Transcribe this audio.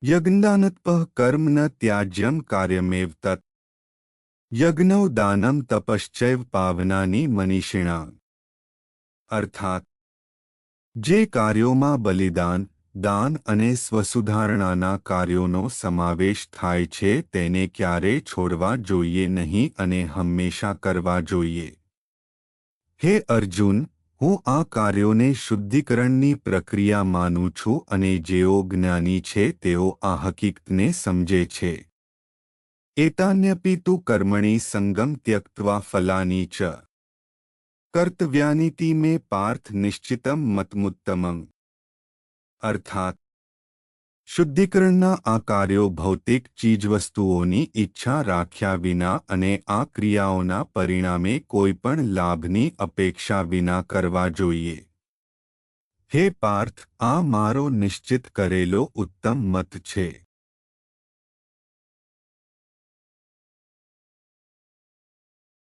यज्ञानतपः कर्म न त्याज्यम कार्यमेव तत् यज्ञौ दानं तपश्चैव पावनानि मनीषिणां अर्थात જે કાર્યોમાં બલિદાન દાન અને સ્વસુધારણાના કાર્યોનો સમાવેશ થાય છે તેને ક્યારેય છોડવા જોઈએ નહીં અને હંમેશા કરવા જોઈએ। હે અર્જુન, હું આ કાર્યોને શુદ્ધિકરણની પ્રક્રિયા માનું છું અને જેઓ જ્ઞાની છે તેઓ આ હકીકતને સમજે છે। એતાન્યપિ તુ કર્મણિ સંગમ ત્યક્ત્વા ફલાની ચ કર્તવ્યાનિતિ મે પાર્થ નિશ્ચિતમ મતમુત્તમં અર્થાત શુદ્ધિકરણના આ કાર્યો ભૌતિક ચીજવસ્તુઓની ઈચ્છા રાખ્યા વિના અને આ ક્રિયાઓના પરિણામે કોઈપણ લાભની અપેક્ષા વિના કરવા જોઈએ। હે પાર્થ, આ મારો નિશ્ચિત કરેલો ઉત્તમ મત છે।